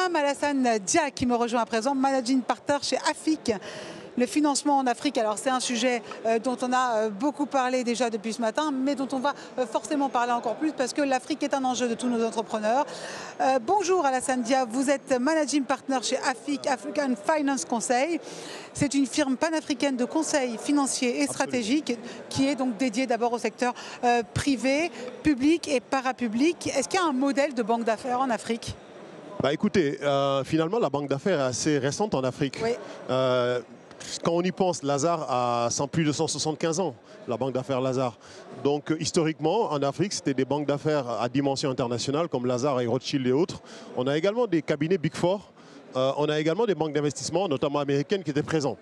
Mam Alassane Dia qui me rejoint à présent, Managing Partner chez AFIC. Le financement en Afrique, alors c'est un sujet dont on a beaucoup parlé déjà depuis ce matin, mais dont on va forcément parler encore plus parce que l'Afrique est un enjeu de tous nos entrepreneurs. Bonjour Alassane Dia, vous êtes Managing Partner chez AFIC, African Finance Conseil. C'est une firme panafricaine de conseil financier et stratégique qui est donc dédiée d'abord au secteur privé, public et parapublic. Est-ce qu'il y a un modèle de banque d'affaires en Afrique ? Écoutez, finalement la banque d'affaires est assez récente en Afrique. Oui. Quand on y pense, Lazare a plus de 175 ans, la banque d'affaires Lazare. Donc historiquement, en Afrique, c'était des banques d'affaires à dimension internationale comme Lazare et Rothschild et autres. On a également des cabinets Big Four, on a également des banques d'investissement, notamment américaines, qui étaient présents.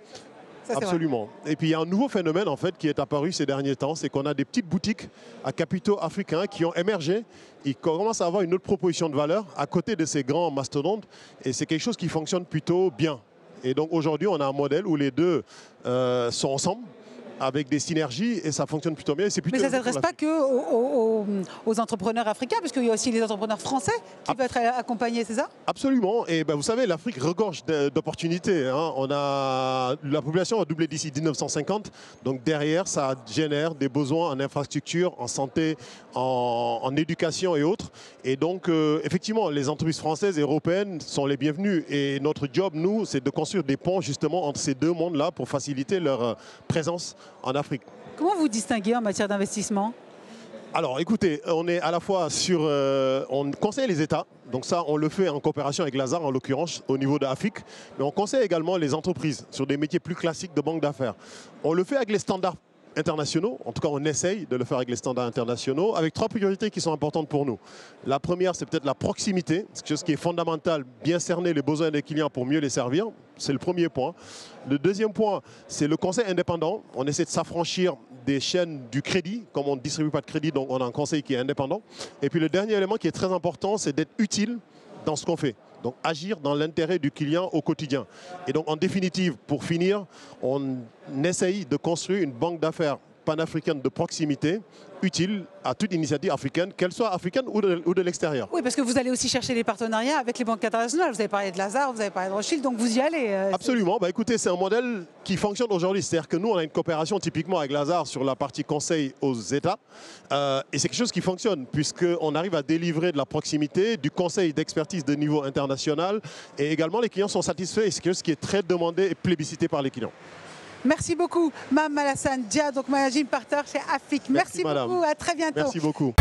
Ça, absolument. Et puis il y a un nouveau phénomène en fait qui est apparu ces derniers temps, c'est qu'on a des petites boutiques à capitaux africains qui ont émergé. Ils commencent à avoir une autre proposition de valeur à côté de ces grands mastodontes et c'est quelque chose qui fonctionne plutôt bien. Et donc aujourd'hui, on a un modèle où les deux sont ensemble, avec des synergies, et ça fonctionne plutôt bien. Mais ça ne s'adresse pas que aux entrepreneurs africains, parce qu'il y a aussi les entrepreneurs français qui peuvent être accompagnés, c'est ça? Absolument. Et vous savez, l'Afrique regorge d'opportunités. Hein. La population a doublé d'ici 1950. Donc derrière, ça génère des besoins en infrastructure, en santé, en éducation et autres. Et donc, effectivement, les entreprises françaises et européennes sont les bienvenues. Et notre job, nous, c'est de construire des ponts justement entre ces deux mondes-là pour faciliter leur présence en Afrique. Comment vous distinguez en matière d'investissement ? Alors écoutez, on est à la fois sur... on conseille les États, donc ça on le fait en coopération avec Lazare en l'occurrence au niveau de l'Afrique, mais on conseille également les entreprises sur des métiers plus classiques de banque d'affaires. On le fait avec les standards internationaux, en tout cas on essaye de le faire avec les standards internationaux, avec trois priorités qui sont importantes pour nous. La première, c'est peut-être la proximité, c'est quelque chose qui est fondamental, bien cerner les besoins des clients pour mieux les servir, c'est le premier point. Le deuxième point, c'est le conseil indépendant. On essaie de s'affranchir des chaînes du crédit, comme on ne distribue pas de crédit, donc on a un conseil qui est indépendant. Et puis le dernier élément qui est très important, c'est d'être utile dans ce qu'on fait. Donc agir dans l'intérêt du client au quotidien. Et donc en définitive, pour finir, on essaye de construire une banque d'affaires panafricaine de proximité, utile à toute initiative africaine, qu'elle soit africaine ou de l'extérieur. Oui, parce que vous allez aussi chercher des partenariats avec les banques internationales. Vous avez parlé de Lazare, vous avez parlé de Rothschild, donc vous y allez. Absolument. Écoutez, c'est un modèle qui fonctionne aujourd'hui. C'est-à-dire que nous, on a une coopération typiquement avec Lazare sur la partie conseil aux États. Et c'est quelque chose qui fonctionne, puisqu'on arrive à délivrer de la proximité, du conseil d'expertise de niveau international. Et également, les clients sont satisfaits. Et c'est quelque chose qui est très demandé et plébiscité par les clients. Merci beaucoup, Mam Alassane Dia, donc Managing Partner chez AFIC. Merci beaucoup, à très bientôt. Merci beaucoup.